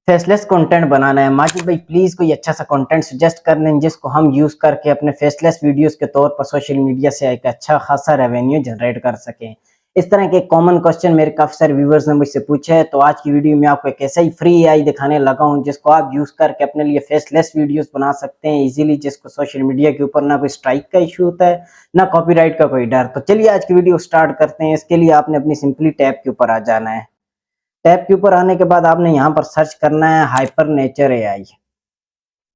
Faceless content बनाना है माजिद भाई, please कोई अच्छा सा कंटेंट सजेस्ट कर दें जिसको हम यूज करके अपने फेसलेस वीडियोस के तौर पर सोशल मीडिया से एक अच्छा खासा रेवेन्यू जनरेट कर सकें। इस तरह के कॉमन क्वेश्चन मेरे काफी सारे व्यूवर्स ने मुझसे पूछे है, तो आज की वीडियो में आपको एक ऐसा ही फ्री एआई दिखाने लगा हूं जिसको आप यूज करके अपने लिए फेसलेस वीडियोस बना सकते हैं इजीली, जिसको सोशल मीडिया के ऊपर ना कोई स्ट्राइक का इशू होता है ना कॉपीराइट का कोई डर। तो चलिए आज की वीडियो स्टार्ट करते हैं। इसके लिए आपने अपनी सिंपली टैब के ऊपर आ जाना है। टैब के ऊपर आने के बाद आपने यहाँ पर सर्च करना है हाइपर नेचर एआई।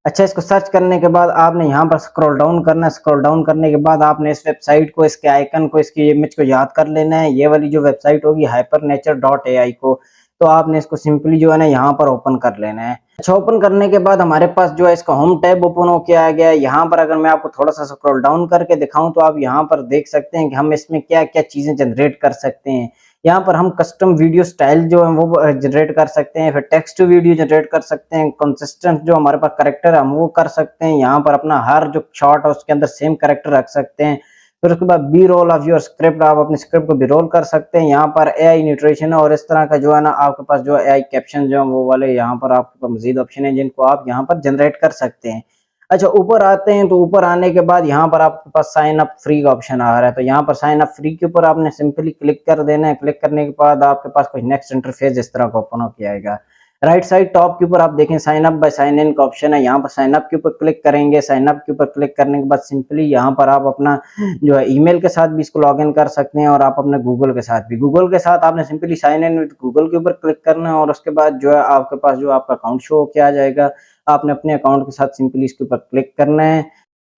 अच्छा, इसको सर्च करने के बाद आपने यहाँ पर स्क्रॉल डाउन करना है। स्क्रॉल डाउन करने के बाद आपने इस वेबसाइट को, इसके आइकन को, इसकी इमेज को याद कर लेना है। ये वाली जो वेबसाइट होगी hypernature.ai को, तो आपने इसको सिंपली जो है ना यहाँ पर ओपन कर लेना है। अच्छा, ओपन करने के बाद हमारे पास जो है इसका होम टैब ओपन होके आ गया है। यहाँ पर अगर मैं आपको थोड़ा सा स्क्रॉल डाउन करके दिखाऊं तो आप यहाँ पर देख सकते हैं कि हम इसमें क्या क्या चीजें जनरेट कर सकते हैं। यहाँ पर हम कस्टम वीडियो स्टाइल जो है वो जनरेट कर सकते हैं, फिर टेक्स्ट टू वीडियो जनरेट कर सकते हैं, कंसिस्टेंट जो हमारे पास करेक्टर है हम वो कर सकते हैं। यहाँ पर अपना हर जो शॉट है उसके अंदर सेम करेक्टर रख सकते हैं। फिर उसके बाद be role of your script, आप अपनी स्क्रिप्ट को बी रोल कर सकते हैं। यहाँ पर एआई न्यूट्रेशन और इस तरह का जो है ना आपके पास जो एआई कैप्शन जो है वो वाले यहाँ पर आपके पास मजीद ऑप्शन है जिनको आप यहाँ पर जनरेट कर सकते हैं। अच्छा, ऊपर आते हैं तो ऊपर आने के बाद यहाँ पर आपके पास साइन अप फ्री का ऑप्शन आ रहा है, तो यहाँ पर साइन अप फ्री के ऊपर आपने सिंपली क्लिक कर देना है। क्लिक करने के बाद आपके पास कुछ नेक्स्ट इंटरफेस इस तरह का ओपन हो जाएगा। राइट साइड टॉप के ऊपर आप देखें sign up by sign in का ऑप्शन है। यहाँ पर साइन अप के ऊपर क्लिक करेंगे। साइन अप के ऊपर क्लिक करने के बाद सिंपली यहाँ पर आप अपना जो है ईमेल के साथ भी इसको लॉग इन कर सकते हैं और आप अपने गूगल के साथ भी। गूगल के साथ आपने simply sign in with Google के ऊपर क्लिक करना है और उसके बाद जो है आपके पास जो आपका अकाउंट शो होके आ जाएगा। आपने अपने अकाउंट के साथ सिंपली इसके ऊपर क्लिक करना है।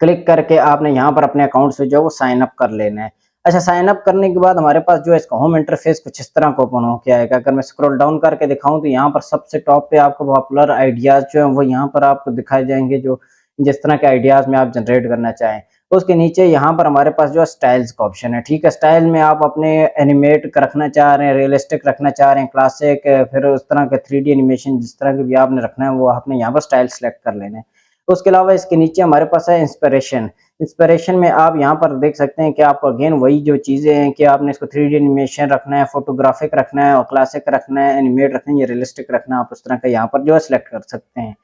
क्लिक करके आपने यहाँ पर अपने अकाउंट से जो है वो साइन अप कर लेना है। अच्छा, साइन अप करने के बाद हमारे पास जो है इसका होम इंटरफेस कुछ इस तरह का ओपन हो के आएगा। अगर मैं स्क्रॉल डाउन करके दिखाऊं तो यहाँ पर सबसे टॉप पे आपको पॉपुलर आइडियाज जो है वो यहाँ पर आपको दिखाए जाएंगे, जो जिस तरह के आइडियाज में आप जनरेट करना चाहें। उसके नीचे यहाँ पर हमारे पास जो है स्टाइल्स का ऑप्शन है। ठीक है, स्टाइल में आप अपने एनिमेट रखना चाह रहे हैं, रियलिस्टिक रखना चाह रहे हैं, क्लासिक, फिर उस तरह के 3D एनिमेशन जिस तरह के भी आपने रखना है वो आपने यहाँ पर स्टाइल सेलेक्ट कर लेना है। उसके अलावा इसके नीचे हमारे पास है इंस्पिरेशन। इंस्पिरेशन में आप यहाँ पर देख सकते हैं कि आपको अगेन वही जो चीजें हैं कि आपने इसको 3D एनिमेशन रखना है, फोटोग्राफिक रखना है और क्लासिक रखना है, एनिमेट रखना है या रियलिस्टिक रखना है, आप उस तरह का यहाँ पर जो है सिलेक्ट कर सकते हैं।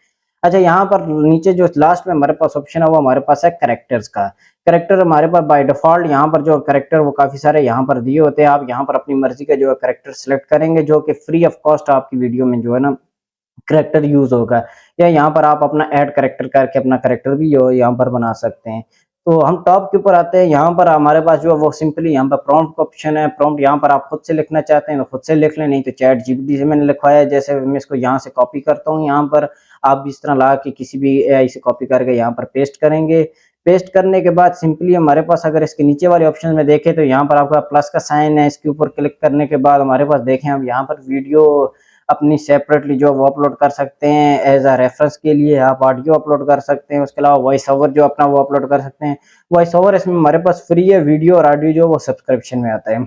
अच्छा, यहाँ पर नीचे जो लास्ट में हमारे पास ऑप्शन है वो हमारे पास है करेक्टर्स का। करेक्टर हमारे पास बाय डिफॉल्ट यहाँ पर जो करेक्टर वो काफी सारे यहाँ पर दिए होते हैं। आप यहाँ पर अपनी मर्जी का जो है करेक्टर सिलेक्ट करेंगे जो कि फ्री ऑफ कॉस्ट आपकी वीडियो में जो है ना करेक्टर यूज होगा, या यहाँ पर आप अपना ऐड करेक्टर करके अपना करेक्टर भी जो यहाँ पर बना सकते हैं। तो हम टॉप के ऊपर आते हैं। यहाँ पर हमारे पास जो है वो सिंपली यहाँ पर प्रॉम्प्ट का ऑप्शन है। प्रॉम्प्ट यहाँ पर आप खुद से लिखना चाहते हैं तो खुद से लिख लें, नहीं तो चैट जीपीटी से मैंने लिखवाया है। जैसे मैं इसको यहाँ से कॉपी करता हूँ, यहाँ पर आप भी इस तरह ला के किसी भी एआई से कॉपी करके यहाँ पर पेस्ट करेंगे। पेस्ट करने के बाद सिंपली हमारे पास अगर इसके नीचे वाले ऑप्शन में देखें तो यहाँ पर आपका प्लस का साइन है। इसके ऊपर क्लिक करने के बाद हमारे पास देखें हम यहाँ पर वीडियो अपनी सेपरेटली जो वो अपलोड कर सकते हैं एज अ रेफरेंस के लिए। आप ऑडियो अपलोड कर सकते हैं। उसके अलावा वॉइस ओवर जो अपना वो अपलोड कर सकते हैं। वॉइस ओवर इसमें हमारे पास फ्री है, वीडियो और ऑडियो जो वो सब्सक्रिप्शन में आता है।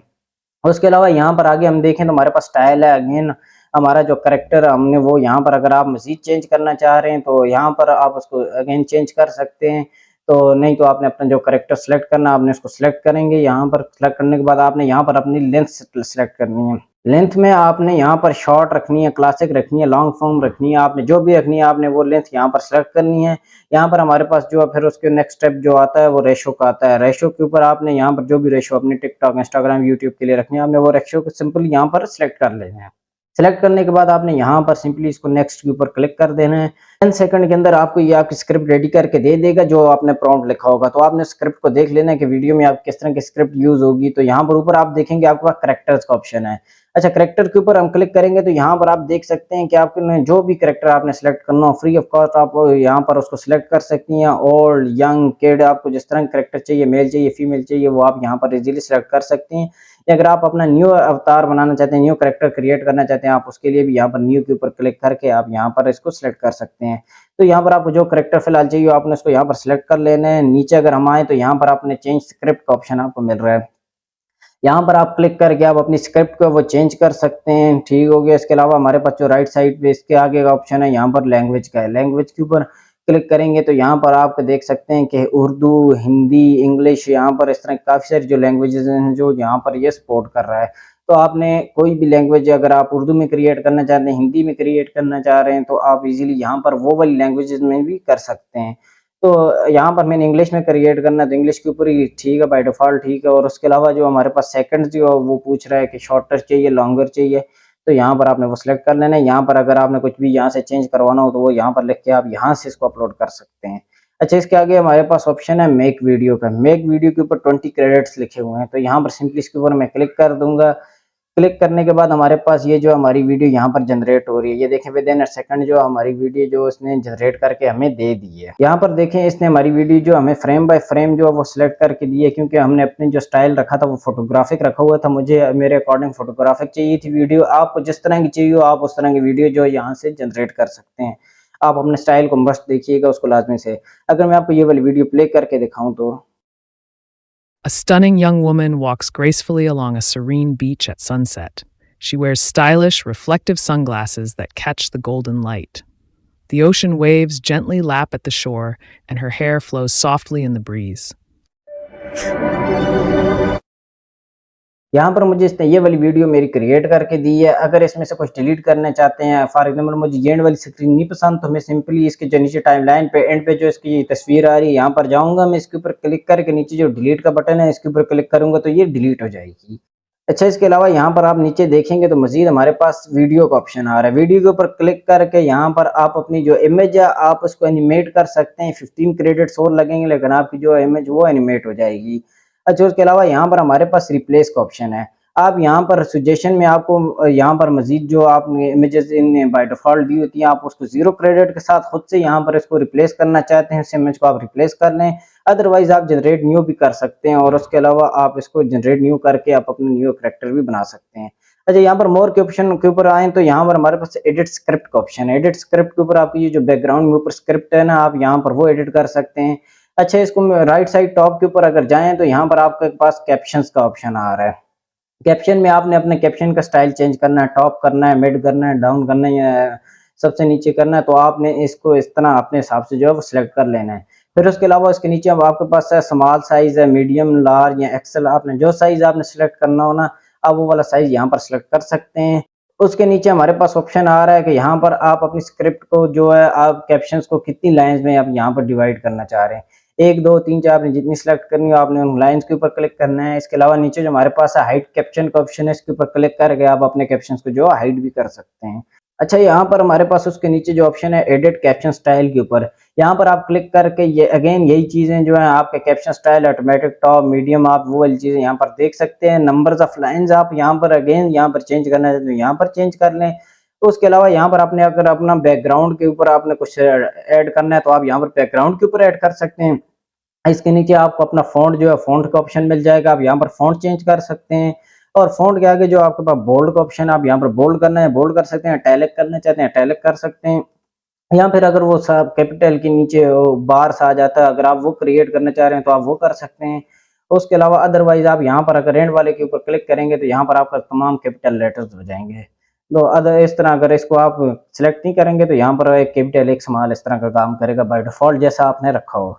उसके अलावा यहाँ पर आगे हम देखें तो हमारे पास स्टाइल है। अगेन हमारा जो करेक्टर हमने वो यहाँ पर अगर आप मजीद चेंज करना चाह रहे हैं तो यहाँ पर आप उसको अगेन चेंज कर सकते हैं। तो नहीं तो आपने अपना जो करेक्टर सेलेक्ट करना आपने उसको सेलेक्ट करेंगे। यहाँ पर सेलेक्ट करने के बाद आपने यहाँ पर अपनी लेंथ सेलेक्ट करनी है। लेंथ में आपने यहाँ पर शॉर्ट रखनी है, क्लासिक रखनी है, लॉन्ग फॉर्म रखनी है, आपने जो भी रखनी है आपने वो लेंथ यहाँ पर सेलेक्ट करनी है। यहाँ पर हमारे पास जो है फिर उसके नेक्स्ट स्टेप जो आता है वो रेशो का आता है। रेशो के ऊपर आपने यहाँ पर जो भी रेशो अपने टिकटॉक, इंस्टाग्राम, यूट्यूब के लिए रखनी है आपने वो रेशो को सिंपली यहाँ पर सिलेक्ट कर लेना है। सेलेक्ट करने के बाद आपने यहाँ पर सिंपली इसको नेक्स्ट के ऊपर क्लिक कर देना है। 10 सेकंड के अंदर आपको ये आपकी स्क्रिप्ट रेडी करके दे देगा जो आपने प्रॉम्प्ट लिखा होगा। तो आपने स्क्रिप्ट को देख लेना है कि वीडियो में आप किस तरह की स्क्रिप्ट यूज होगी। तो यहाँ पर ऊपर आप देखेंगे आपके पास करेक्टर्स का ऑप्शन है। अच्छा, करेक्टर के ऊपर हम क्लिक करेंगे तो यहाँ पर आप देख सकते हैं कि आपने जो भी करेक्टर आपने सेलेक्ट करना हो फ्री ऑफ कॉस्ट आप यहाँ पर उसको सिलेक्ट कर सकती हैं। ओल्ड, यंग, किड, आपको जिस तरह का करेक्टर चाहिए, मेल चाहिए, फीमेल चाहिए, वो आप यहाँ पर इजीली सेलेक्ट कर सकती हैं। या अगर आप अपना न्यू अवतार बनाना चाहते हैं, न्यू करेक्टर क्रिएट करना चाहते हैं, आप उसके लिए भी यहाँ पर न्यू के ऊपर क्लिक करके आप यहाँ पर इसको सिलेक्ट कर सकते हैं। तो यहाँ पर आपको जो करेक्टर फिलहाल चाहिए आपने उसको यहाँ पर सिलेक्ट कर लेना है। नीचे अगर हम आए तो यहाँ पर आपने चेंज स्क्रिप्ट का ऑप्शन आपको मिल रहा है। यहाँ पर आप क्लिक करके आप अपनी स्क्रिप्ट को वो चेंज कर सकते हैं। ठीक हो गया। इसके अलावा हमारे पास जो राइट साइड पे इसके आगे का ऑप्शन है यहाँ पर लैंग्वेज का है। लैंग्वेज के ऊपर क्लिक करेंगे तो यहाँ पर आप देख सकते हैं कि उर्दू, हिंदी, इंग्लिश, यहाँ पर इस तरह काफ़ी सारी जो लैंग्वेजेस हैं जो यहाँ पर ये सपोर्ट कर रहा है। तो आपने कोई भी लैंग्वेज अगर आप उर्दू में क्रिएट करना चाहते हैं, हिंदी में क्रिएट करना चाह रहे हैं, तो आप इज़िली यहाँ पर वो वाली लैंग्वेजेज़ में भी कर सकते हैं। तो यहाँ पर मैंने इंग्लिश में क्रिएट करना है, तो इंग्लिश के ऊपर ही ठीक है, बाय डिफ़ॉल्ट ठीक है। और उसके अलावा जो हमारे पास सेकंड्स जो वो पूछ रहा है कि शॉर्टर चाहिए, लॉन्गर चाहिए, तो यहाँ पर आपने वो सिलेक्ट कर लेना है। यहाँ पर अगर आपने कुछ भी यहाँ से चेंज करवाना हो, तो वो यहाँ पर लिख के आप यहाँ से इसको अपलोड कर सकते हैं। अच्छा, इसके आगे हमारे पास ऑप्शन है मेक वीडियो का। मेक वीडियो के ऊपर 20 क्रेडिट्स लिखे हुए हैं, तो यहाँ पर सिंपली इसके ऊपर मैं क्लिक कर दूँगा। क्लिक करने के बाद हमारे पास ये जो हमारी वीडियो यहाँ पर जनरेट हो रही है, ये देखें विदिन अ सेकंड जो हमारी वीडियो जो इसने जनरेट करके हमें दे दी है। यहाँ पर देखें इसने हमारी वीडियो जो हमें फ्रेम बाय फ्रेम जो है वो सिलेक्ट करके दी है, क्योंकि हमने अपने जो स्टाइल रखा था वो फोटोग्राफिक रखा हुआ था। मुझे मेरे अकॉर्डिंग फोटोग्राफिक चाहिए थी वीडियो। आपको जिस तरह की चाहिए हो आप उस तरह की वीडियो जो है यहाँ से जनरेट कर सकते हैं। आप अपने स्टाइल को मस्त देखिएगा उसको लाजमी से। अगर मैं आपको ये वाली वीडियो प्ले करके दिखाऊं तो A stunning young woman walks gracefully along a serene beach at sunset. She wears stylish, reflective sunglasses that catch the golden light. The ocean waves gently lap at the shore, and her hair flows softly in the breeze. यहाँ पर मुझे इसने ये वाली video मेरी create करके दी है। अगर इसमें से कुछ डिलीट करना चाहते हैं, फॉर एग्जांपल मुझे ये एंड वाली स्क्रीन नहीं पसंद, तो मैं सिंपली इसके जो नीचे टाइमलाइन पे एंड पे जो इसकी तस्वीर आ रही है यहाँ पर जाऊँगा, मैं इसके ऊपर क्लिक करके नीचे जो डिलीट का बटन है इसके ऊपर क्लिक करूँगा तो ये डिलीट हो जाएगी। अच्छा, इसके अलावा यहाँ पर आप नीचे देखेंगे तो मज़ीद हमारे पास वीडियो का ऑप्शन आ रहा है। वीडियो के ऊपर क्लिक करके यहाँ पर आप अपनी जो इमेज है आप उसको एनिमेट कर सकते हैं। 15 क्रेडिट्स और लगेंगे, लेकिन आपकी जो इमेज वो एनिमेट हो जाएगी। अच्छा, उसके अलावा यहाँ पर हमारे पास रिप्लेस का ऑप्शन है। आप यहाँ पर सजेशन में आपको यहाँ पर मज़ीद जो आपने इमेजेस इन बाय डिफ़ॉल्ट दी होती हैं, आप उसको 0 क्रेडिट के साथ खुद से यहाँ पर इसको रिप्लेस करना चाहते हैं, उस इमेज को आप रिप्लेस कर लें। अदरवाइज़ आप जनरेट न्यू भी कर सकते हैं और उसके अलावा आप इसको जनरेट न्यू करके आप अपने न्यू करैक्टर भी बना सकते हैं। अच्छा, यहाँ पर मोर के ऑप्शन के ऊपर आएँ तो यहाँ पर हमारे पास एडिट स्क्रिप्ट का ऑप्शन है। एडिट स्क्रिप्ट के ऊपर आपकी ये जो बैकग्राउंड में ऊपर स्क्रिप्ट है ना, आप यहाँ पर वो एडिट कर सकते हैं। अच्छा, इसको राइट साइड टॉप के ऊपर अगर जाएँ तो यहाँ पर आपके पास कैप्शंस का ऑप्शन आ रहा है। कैप्शन में आपने अपने कैप्शन का स्टाइल चेंज करना है, टॉप करना है, मिड करना है, डाउन करना है या सबसे नीचे करना है, तो आपने इसको इस तरह अपने हिसाब से जो है वो सिलेक्ट कर लेना है। फिर उसके अलावा इसके नीचे अब आपके पास है स्मॉल साइज़ है, मीडियम, लार्ज या एक्सेल, आपने जो साइज़ आपने सिलेक्ट करना हो ना, आप वो वाला साइज़ यहाँ पर सिलेक्ट कर सकते हैं। उसके नीचे हमारे पास ऑप्शन आ रहा है कि यहाँ पर आप अपनी स्क्रिप्ट को जो है आप कैप्शंस को कितनी लाइन्स में आप यहाँ पर डिवाइड करना चाह रहे हैं। 1, 2, 3, 4 आपने जितनी सिलेक्ट करनी हो आपने उन लाइन्स के ऊपर क्लिक करना है। इसके अलावा नीचे जो हमारे पास है हाइड कैप्शन का ऑप्शन है, इसके ऊपर क्लिक करके आप अपने कैप्शंस को जो है हाइड भी कर सकते हैं। अच्छा, यहाँ पर हमारे पास उसके नीचे जो ऑप्शन है एडिट कैप्शन स्टाइल के ऊपर, यहाँ पर आप क्लिक करके ये अगेन यही चीज़ें जो है आपके caption style, automatic top, medium, आप वो वाली चीज़ें यहाँ पर देख सकते हैं। नंबर्स ऑफ लाइन्स आप यहाँ पर अगेन यहाँ पर चेंज करना है तो यहाँ पर चेंज कर लें। तो उसके अलावा यहाँ पर आपने अगर अपना बैकग्राउंड के ऊपर आपने कुछ ऐड करना है तो आप यहाँ पर बैकग्राउंड के ऊपर ऐड कर सकते हैं। इसके नीचे आपको अपना फ़ॉन्ट जो है फ़ॉन्ट का ऑप्शन मिल जाएगा, आप यहाँ पर फ़ॉन्ट चेंज कर सकते हैं। और फ़ॉन्ट के आगे जो आपके पास बोल्ड का ऑप्शन है, आप यहाँ पर बोल्ड करना है बोल्ड कर सकते हैं, इटैलिक करना चाहते हैं इटैलिक कर सकते हैं। या फिर अगर वो सब कैपिटल के नीचे बार्स आ जाता है, अगर आप वो क्रिएट करना चाह रहे हैं तो आप वो कर सकते हैं। उसके अलावा अदरवाइज़ आप यहाँ पर अगर एंड वाले के ऊपर क्लिक करेंगे तो यहाँ पर आपका तमाम कैपिटल लेटर्स हो जाएँगे। तो अदर इस तरह अगर इसको आप सिलेक्ट नहीं करेंगे तो यहाँ पर एक कैपिटल एक स्मॉल इस तरह का काम करेगा बाय डिफ़ॉल्ट जैसा आपने रखा हो।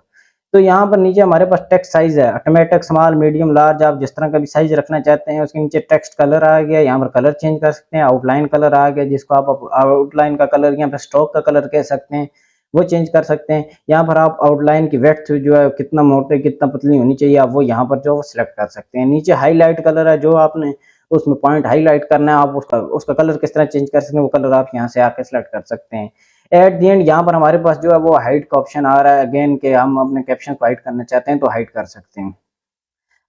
तो यहाँ पर नीचे हमारे पास टेक्स्ट साइज़ है, ऑटोमेटिक, स्मॉल, मीडियम, लार्ज, आप जिस तरह का भी साइज़ रखना चाहते हैं। उसके नीचे टेक्स्ट कलर आ गया, यहाँ पर कलर चेंज कर सकते हैं। आउटलाइन कलर आ गया जिसको आप आउटलाइन का कलर या फिर स्ट्रोक का कलर कह सकते हैं, वो चेंज कर सकते हैं। यहाँ पर आप आउटलाइन की विड्थ जो है कितना मोटे कितना पतली होनी चाहिए आप वो यहाँ पर जो है सिलेक्ट कर सकते हैं। नीचे हाईलाइट कलर है, जो आपने उसमें पॉइंट हाईलाइट करना है आप उसका कलर किस तरह चेंज कर सकते हैं, वो कलर आप यहाँ से आके सिलेक्ट कर सकते हैं। एट द एंड यहाँ पर हमारे पास जो है वो हाइड का ऑप्शन आ रहा है, अगेन के हम अपने कैप्शन को हाइड करना चाहते हैं तो हाइड कर सकते हैं।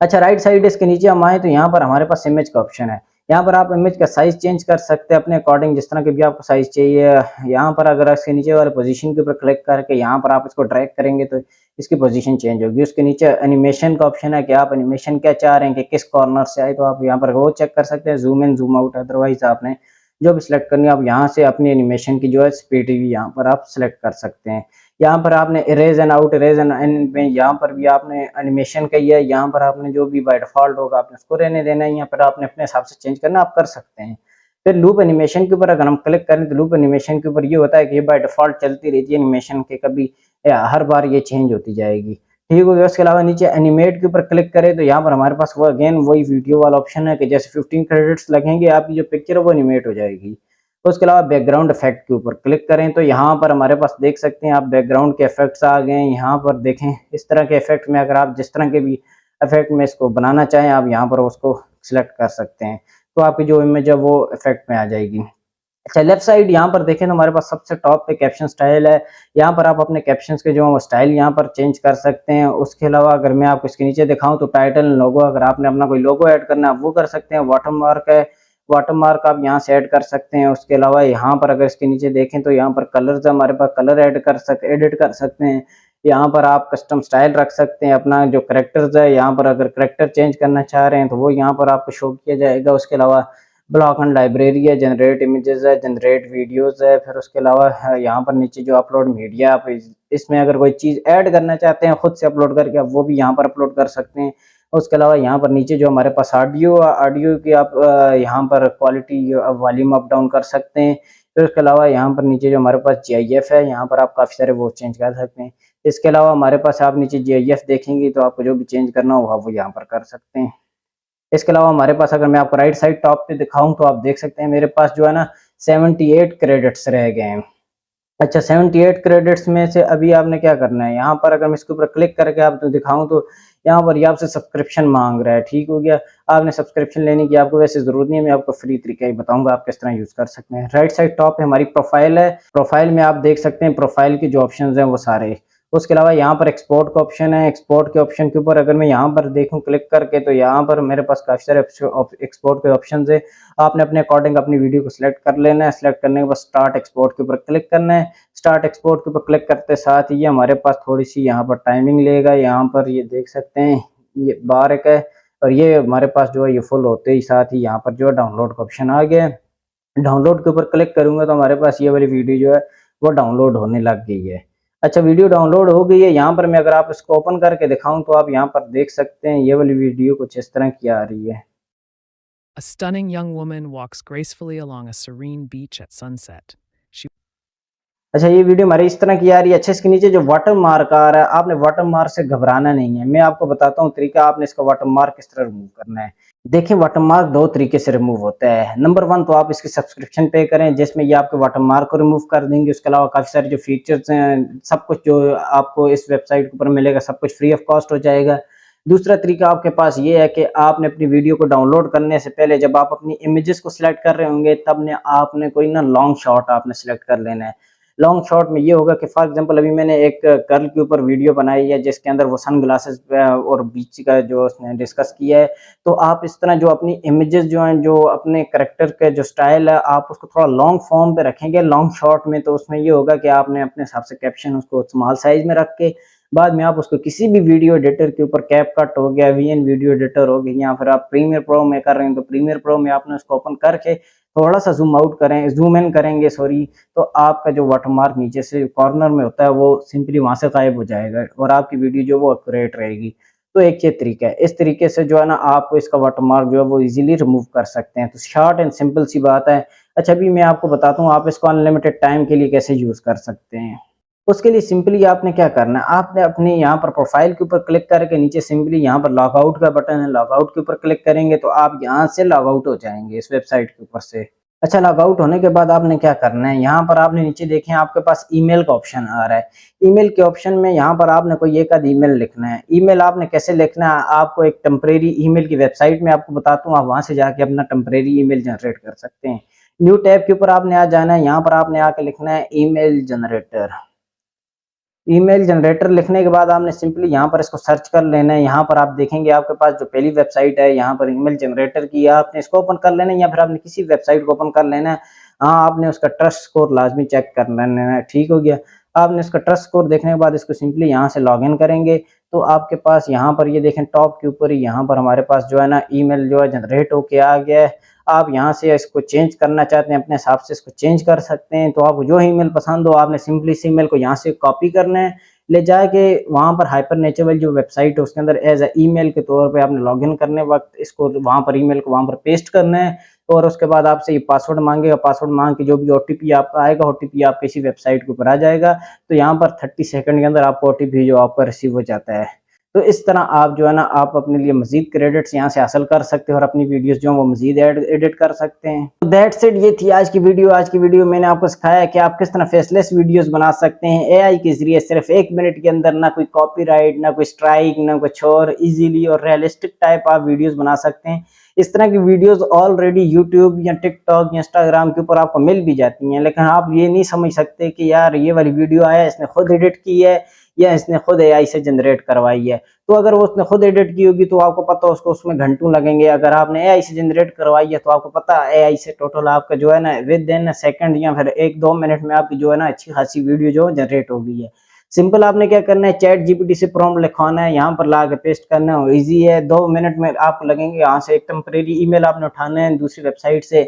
अच्छा, राइट साइड इसके नीचे हम आए तो यहाँ पर हमारे पास इमेज का ऑप्शन है। यहाँ पर आप इमेज का साइज़ चेंज कर सकते हैं अपने अकॉर्डिंग, जिस तरह के भी आपको साइज़ चाहिए। यहाँ पर अगर इसके नीचे वाले पोजीशन के ऊपर क्लिक करके यहाँ पर आप इसको ड्रैग करेंगे तो इसकी पोजीशन चेंज होगी। उसके नीचे एनिमेशन का ऑप्शन है कि आप एनिमेशन क्या चाह रहे हैं कि किस कॉर्नर से आए, तो आप यहाँ पर वो चेक कर सकते हैं, zoom in zoom out. Otherwise आपने जो भी सिलेक्ट करनी है आप यहाँ से अपनी एनिमेशन की जो है स्पीड भी यहाँ पर आप सिलेक्ट कर सकते हैं। यहाँ पर आपने erase and out, erase and in में यहाँ पर भी आपने एनिमेशन का ही है, यहाँ पर आपने जो भी बाय डिफ़ॉल्ट होगा आपने उसको रहने देना है, यहाँ पर आपने अपने हिसाब से चेंज करना आप कर सकते हैं। फिर लूप एनिमेशन के ऊपर अगर हम क्लिक करें तो लूप एनिमेशन के ऊपर ये होता है कि ये बाय डिफ़ॉल्ट चलती रहती है एनिमेशन के, कभी हर बार ये चेंज होती जाएगी। ठीक हो गया। उसके अलावा नीचे एनिमेट के ऊपर क्लिक करें तो यहाँ पर हमारे पास वो अगेन वही वीडियो वाला ऑप्शन है कि जैसे 15 क्रेडिट्स लगेंगे आपकी जो पिक्चर है वो एनिमेट हो जाएगी। उसके अलावा बैकग्राउंड इफेक्ट के ऊपर क्लिक करें तो यहाँ पर हमारे पास देख सकते हैं आप बैकग्राउंड के इफेक्ट्स आ गए हैं। यहाँ पर देखें इस तरह के इफेक्ट में अगर आप जिस तरह के भी इफेक्ट में इसको बनाना चाहें आप यहाँ पर उसको सिलेक्ट कर सकते हैं, तो आपकी जो इमेज है वो इफेक्ट में आ जाएगी। अच्छा, लेफ्ट साइड यहाँ पर देखें तो हमारे पास सबसे टॉप पे कैप्शन स्टाइल है। यहाँ पर आप अपने कैप्शंस के जो स्टाइल यहाँ पर चेंज कर सकते हैं। उसके अलावा अगर मैं आपको इसके नीचे दिखाऊं तो टाइटल लोगो, अगर आपने अपना कोई लोगो ऐड करना है वो कर सकते हैं। वाटरमार्क है, वाटरमार्क आप यहाँ से ऐड कर सकते हैं। उसके अलावा यहाँ पर अगर इसके नीचे देखें तो यहाँ पर कलर्स हमारे पास कलर एडिट कर सकते हैं। यहाँ पर आप कस्टम स्टाइल रख सकते हैं। अपना जो करेक्टर्स है यहाँ पर अगर करेक्टर चेंज करना चाह रहे हैं तो वो यहाँ पर आपको शो किया जाएगा। उसके अलावा ब्लॉक एंड लाइब्रेरी है, जनरेट इमेजेस है, जनरेट वीडियोस है। फिर उसके अलावा यहाँ पर नीचे जो अपलोड मीडिया, आप इसमें अगर कोई चीज़ ऐड करना चाहते हैं खुद से अपलोड करके आप वो भी यहाँ पर अपलोड कर सकते हैं। उसके अलावा यहाँ पर नीचे जो हमारे पास ऑडियो की आप यहाँ पर क्वालिटी वॉल्यूम अप डाउन कर सकते हैं। फिर उसके अलावा यहाँ पर नीचे जो हमारे पास GIF है यहाँ पर आप काफ़ी सारे वो चेंज कर सकते हैं। इसके अलावा हमारे पास आप नीचे GIF देखेंगे तो आपको जो भी चेंज करना होगा वो यहाँ पर कर सकते हैं। इसके अलावा हमारे पास अगर मैं आपको राइट साइड टॉप पे दिखाऊं तो आप देख सकते हैं मेरे पास जो है ना 78 क्रेडिट्स रह गए हैं। अच्छा, 78 क्रेडिट्स में से अभी आपने क्या करना है, यहाँ पर अगर मैं इसके ऊपर क्लिक करके आपको दिखाऊं तो यहाँ पर ये आपसे सब्सक्रिप्शन मांग रहा है। ठीक हो गया, आपने सब्सक्रिप्शन लेने की आपको वैसे जरूरत नहीं है, मैं आपको फ्री तरीका ही बताऊंगा आप किस तरह यूज कर सकते हैं। राइट साइड टॉप पे हमारी प्रोफाइल है, प्रोफाइल में आप देख सकते हैं प्रोफाइल के जो ऑप्शन है वो सारे। उसके अलावा यहाँ पर एक्सपोर्ट का ऑप्शन है, एक्सपोर्ट के ऑप्शन के ऊपर अगर मैं यहाँ पर देखूँ क्लिक करके तो यहाँ पर मेरे पास काफी सारे एक्सपोर्ट के ऑप्शन है। आपने अपने अकॉर्डिंग अपनी वीडियो को सिलेक्ट कर लेना है। सिलेक्ट करने के बाद स्टार्ट एक्सपोर्ट के ऊपर क्लिक करना है। स्टार्ट एक्सपोर्ट के ऊपर क्लिक करते साथ ही हमारे पास थोड़ी सी यहाँ पर टाइमिंग लेगा। यहाँ पर ये देख सकते हैं ये 12 है और ये हमारे पास जो है ये फुल होते ही साथ ही यहाँ पर जो है डाउनलोड का ऑप्शन आ गया है। डाउनलोड के ऊपर क्लिक करूंगा तो हमारे पास ये वाली वीडियो जो है वो डाउनलोड होने लग गई है। अच्छा, वीडियो डाउनलोड हो गई है। यहाँ पर मैं अगर आप इसको ओपन करके दिखाऊं तो आप यहाँ पर देख सकते हैं ये वाली वीडियो कुछ इस तरह की आ रही है। A stunning young woman walks gracefully along a serene beach at sunset. अच्छा, ये वीडियो हमारी इस तरह की आ रही है। अच्छा, इसके नीचे जो वाटर मार्क आ रहा है आपने वाटर मार्क से घबराना नहीं है। मैं आपको बताता हूँ तरीका, आपने इसका वाटर मार्क किस तरह रिमूव करना है। देखिए, वाटर मार्क दो तरीके से रिमूव होता है। नंबर 1 तो आप इसकी सब्सक्रिप्शन पे करें जिसमें ये आपके वाटर मार्क को रिमूव कर देंगे। उसके अलावा काफी सारे जो फीचर्स हैं सब कुछ जो आपको इस वेबसाइट के ऊपर मिलेगा सब कुछ फ्री ऑफ कॉस्ट हो जाएगा। दूसरा तरीका आपके पास ये है कि आपने अपनी वीडियो को डाउनलोड करने से पहले जब आप अपनी इमेजेस को सिलेक्ट कर रहे होंगे तब ने आपने कोई ना लॉन्ग शॉट आपने सिलेक्ट कर लेना है। लॉन्ग शॉट में ये होगा कि फॉर एग्जांपल अभी मैंने एक गर्ल के ऊपर वीडियो बनाई है जिसके अंदर वो सन ग्लासेस और बीच का जो उसने डिस्कस किया है। तो आप इस तरह जो अपनी इमेजेस जो हैं जो अपने करेक्टर के जो स्टाइल है आप उसको थोड़ा लॉन्ग फॉर्म पे रखेंगे लॉन्ग शॉट में। तो उसमें ये होगा कि आपने अपने हिसाब से कैप्शन उसको स्मॉल साइज में रख के बाद में आप उसको किसी भी वीडियो एडिटर के ऊपर कैपकट हो गया, VN वीडियो एडिटर हो गया, या फिर आप प्रीमियर प्रो में कर रहे हैं तो प्रीमियर प्रो में आपने उसको ओपन करके थोड़ा सा जूम इन करेंगे तो आपका जो वाटरमार्क नीचे से कॉर्नर में होता है वो सिंपली वहां से गायब हो जाएगा और आपकी वीडियो जो वो एक्यूरेट रहेगी। तो एक ये तरीका है, इस तरीके से जो है ना आप इसका वाटरमार्क जो है वो इजीली रिमूव कर सकते हैं। तो शॉर्ट एंड सिंपल सी बात है। अच्छा, अभी मैं आपको बताता हूँ आप इसको अनलिमिटेड टाइम के लिए कैसे यूज कर सकते हैं। उसके लिए सिंपली आपने क्या करना है, आपने अपने यहाँ पर प्रोफाइल के ऊपर क्लिक करके नीचे सिंपली यहाँ पर लॉग आउट का बटन है, लॉग आउट के ऊपर क्लिक करेंगे तो आप यहाँ से लॉग आउट हो जाएंगे इस वेबसाइट के ऊपर से। अच्छा, लॉग आउट होने के बाद आपने क्या करना है, यहाँ पर आपने नीचे देखें आपके पास ईमेल का ऑप्शन आ रहा है। ईमेल के ऑप्शन में यहाँ पर आपने कोई एक आध ईमेल लिखना है। ईमेल आपने कैसे लिखना है, आपको एक टेम्परेरी ईमेल की वेबसाइट में आपको बताता हूँ, आप वहां से जाके अपना टेम्परेरी ईमेल जनरेट कर सकते हैं। न्यू टैब के ऊपर आपने आ जाना है, यहाँ पर आपने आके लिखना है ईमेल जनरेटर। ईमेल जनरेटर लिखने के बाद आपने सिंपली यहाँ पर इसको सर्च कर लेना है। यहाँ पर आप देखेंगे आपके पास जो पहली वेबसाइट है यहाँ पर ईमेल जनरेटर की, आपने इसको ओपन कर लेना है या फिर आपने किसी वेबसाइट को ओपन कर लेना है। हाँ, आपने उसका ट्रस्ट स्कोर लाजमी चेक कर लेना है। ठीक हो गया, आपने इसका ट्रस्ट स्कोर देखने के बाद इसको सिंपली यहाँ से लॉग इन करेंगे तो आपके पास यहाँ पर ये देखें टॉप के ऊपर ही यहाँ पर हमारे पास जो है ना ईमेल जो है जनरेट होके आ गया है। आप यहाँ से इसको चेंज करना चाहते हैं अपने हिसाब से इसको चेंज कर सकते हैं। तो आपको जो ईमेल पसंद हो आपने सिंपली इस ईमेल को यहाँ से कॉपी करना है, ले जाके वहाँ पर हाइपर नेचुरल जो वेबसाइट है उसके अंदर एज ए ईमेल के तौर पे आपने लॉगिन करने वक्त इसको वहाँ पर ईमेल को वहाँ पर पेस्ट करना है और उसके बाद आपसे ये पासवर्ड मांगेगा। पासवर्ड मांग के जो भी OTP आपका आएगा OTP आपके इसी वेबसाइट के ऊपर आ जाएगा। तो यहाँ पर 30 सेकंड के अंदर आपको OTP जो आपका रिसीव हो जाता है। तो इस तरह आप जो है ना आप अपने लिए मजीद क्रेडिट्स यहाँ से हासिल कर सकते हो और अपनी वीडियोस जो है वो मजीद एडिट कर सकते हैं। तो दैट्स इट, ये थी आज की वीडियो। आज की वीडियो मैंने आपको सिखाया कि आप किस तरह फेसलेस वीडियोस बना सकते हैं एआई के जरिए, सिर्फ 1 मिनट के अंदर। ना कोई कॉपीराइट, ना कोई स्ट्राइक, ना कुछ और, इजीली और रियलिस्टिक टाइप आप वीडियोस बना सकते हैं। इस तरह की वीडियोस ऑलरेडी यूट्यूब या टिकटॉक या इंस्टाग्राम के ऊपर आपको मिल भी जाती हैं, लेकिन आप ये नहीं समझ सकते कि यार ये वाली वीडियो आया इसने खुद एडिट की है या इसने खुद एआई से जनरेट करवाई है। तो अगर वो उसने खुद एडिट की होगी तो आपको पता उसको उसमें घंटों लगेंगे। अगर आपने एआई से जनरेट करवाई है तो आपको पता एआई से टोटल आपका जो है ना विद इन सेकंड या फिर 1-2 मिनट में आपकी जो है ना अच्छी खासी वीडियो जो जनरेट हो गई है। सिंपल आपने क्या करना है, चैट जीपीटी से प्रॉम्प्ट लिखवाना है, यहाँ पर ला के पेस्ट करना है, इजी है। 2 मिनट में आपको लगेंगे। यहाँ से एक टेम्परेरी ईमेल आपने उठाना है दूसरी वेबसाइट से,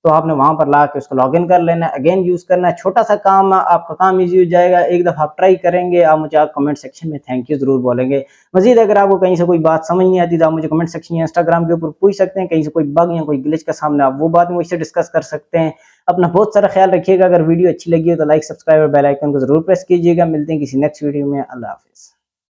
तो आपने वहां पर ला के उसको लॉगिन कर लेना है, अगेन यूज करना है। छोटा सा काम, आपका काम इजी हो जाएगा। एक दफा आप ट्राई करेंगे, आप मुझे आप कमेंट सेक्शन में थैंक यू जरूर बोलेंगे। मजीद अगर आपको कहीं से कोई बात समझ नहीं आती तो आप मुझे कमेंट सेक्शन या इंस्टाग्राम के ऊपर पूछ सकते हैं। कहीं से कोई बग या कोई ग्लिच का सामने, आप वो बात मुझसे डिस्कस कर सकते हैं। अपना बहुत सारा ख्याल रखिएगा। अगर वीडियो अच्छी लगी हो तो लाइक, सब्सक्राइब और बेल आइकन को जरूर प्रेस कीजिएगा। मिलते हैं किसी नेक्स्ट वीडियो में। अल्लाह हाफिज।